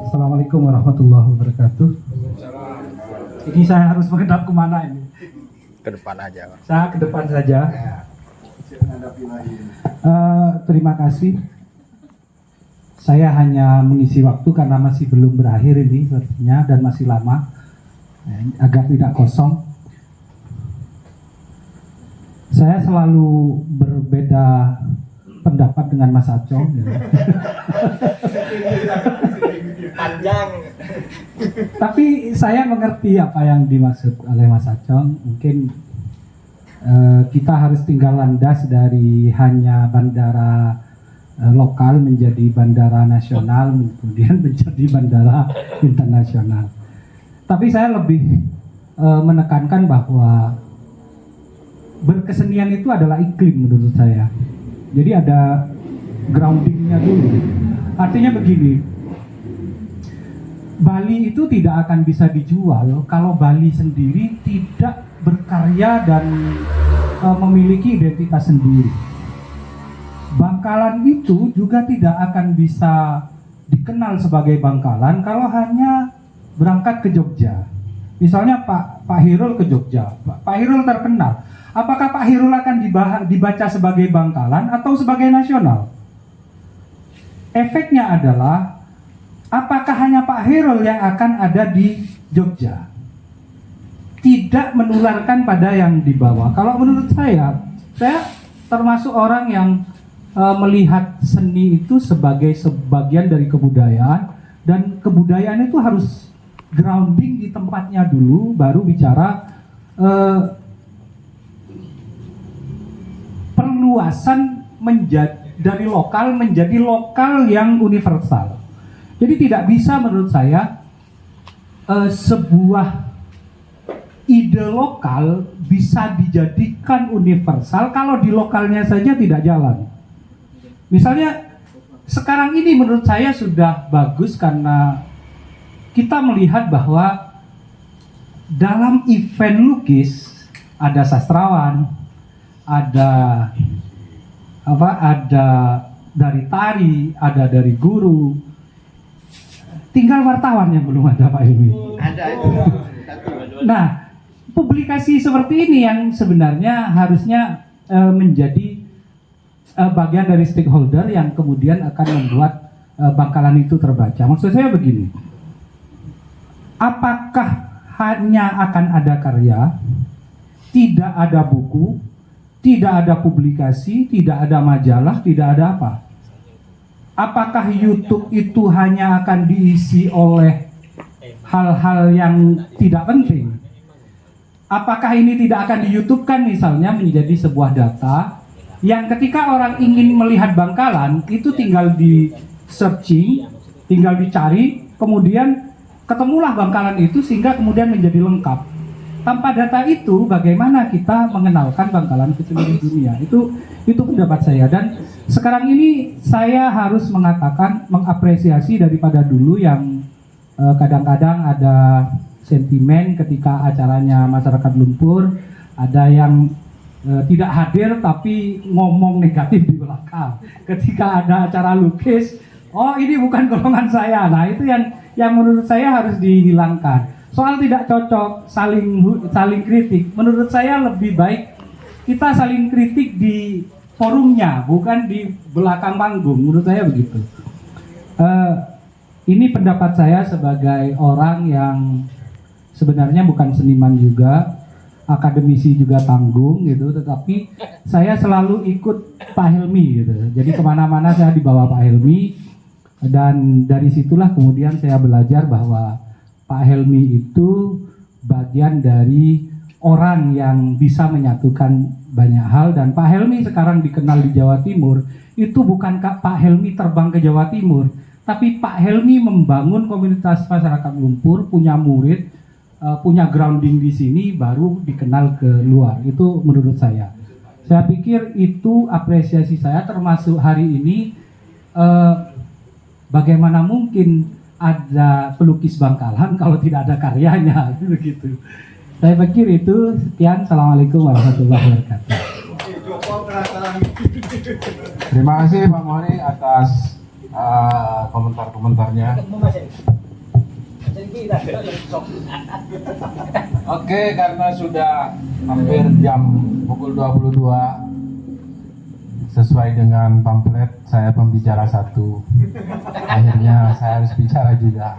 Assalamualaikum warahmatullahi wabarakatuh. Ini saya harus menghadap kemana ini? Ke depan aja, Pak. Saya ke depan saja. Terima kasih. Saya hanya mengisi waktu karena masih belum berakhir ini sepertinya dan masih lama agar tidak kosong. Saya selalu berbeda pendapat dengan Mas Acong. Panjang. Tapi saya mengerti apa yang dimaksud oleh Mas Acong. Mungkin kita harus tinggal landas dari hanya bandara lokal menjadi bandara nasional, kemudian menjadi bandara internasional. Tapi saya lebih menekankan bahwa berkesenian itu adalah iklim menurut saya. Jadi ada groundingnya dulu. Artinya begini, Bali itu tidak akan bisa dijual kalau Bali sendiri tidak berkarya dan memiliki identitas sendiri. Bangkalan itu juga tidak akan bisa dikenal sebagai Bangkalan kalau hanya berangkat ke Jogja. Misalnya Pak Hirul ke Jogja, Pak Hirul terkenal. Apakah Pak Hirul akan dibaca sebagai Bangkalan atau sebagai nasional? Efeknya adalah apakah hanya Pak Hirul yang akan ada di Jogja? Tidak menularkan pada yang di bawah. Kalau menurut saya termasuk orang yang melihat seni itu sebagai sebagian dari kebudayaan, dan kebudayaan itu harus grounding di tempatnya dulu, baru bicara perluasan dari lokal menjadi lokal yang universal. Jadi tidak bisa menurut saya sebuah ide lokal bisa dijadikan universal kalau di lokalnya saja tidak jalan. Misalnya sekarang ini menurut saya sudah bagus karena kita melihat bahwa dalam event lukis ada sastrawan, ada dari tari, ada dari guru. Tinggal wartawan yang belum ada, Pak Ilmi. Ada. Nah, publikasi seperti ini yang sebenarnya harusnya menjadi bagian dari stakeholder yang kemudian akan membuat Bangkalan itu terbaca. Maksud saya begini, apakah hanya akan ada karya, tidak ada buku, tidak ada publikasi, tidak ada majalah, tidak ada apa? Apakah YouTube itu hanya akan diisi oleh hal-hal yang tidak penting? Apakah ini tidak akan di YouTube kan misalnya menjadi sebuah data yang ketika orang ingin melihat Bangkalan itu tinggal di searching, tinggal dicari, kemudian ketemulah Bangkalan itu sehingga kemudian menjadi lengkap. Tanpa data itu bagaimana kita mengenalkan Bangkalan ke seluruh dunia? Itu pendapat saya. Dan sekarang ini saya harus mengapresiasi daripada dulu yang kadang-kadang ada sentimen ketika acaranya masyarakat lumpur, ada yang tidak hadir tapi ngomong negatif di belakang. Ketika ada acara lukis, oh ini bukan golongan saya. Nah itu yang menurut saya harus dihilangkan. Soal tidak cocok saling kritik, menurut saya lebih baik kita saling kritik di forumnya, bukan di belakang panggung. Menurut saya begitu. Ini pendapat saya sebagai orang yang sebenarnya bukan seniman juga, akademisi juga tanggung gitu, tetapi saya selalu ikut Pak Helmi gitu. Jadi kemana-mana saya dibawa Pak Helmi, dan dari situlah kemudian saya belajar bahwa Pak Helmi itu bagian dari orang yang bisa menyatukan banyak hal. Dan Pak Helmi sekarang dikenal di Jawa Timur itu bukan Pak Helmi terbang ke Jawa Timur, tapi Pak Helmi membangun komunitas masyarakat lumpur, punya murid, punya grounding di sini, baru dikenal ke luar. Itu menurut saya. Saya pikir itu apresiasi saya, termasuk hari ini bagaimana mungkin ada pelukis Bangkalan kalau tidak ada karyanya, begitu. Saya pikir itu. Sekian, assalamualaikum warahmatullahi wabarakatuh. Terima kasih Pak Mori atas komentar-komentarnya. Oke, karena sudah hampir jam pukul 22, sesuai dengan pamflet saya pembicara satu. Akhirnya saya harus bicara juga.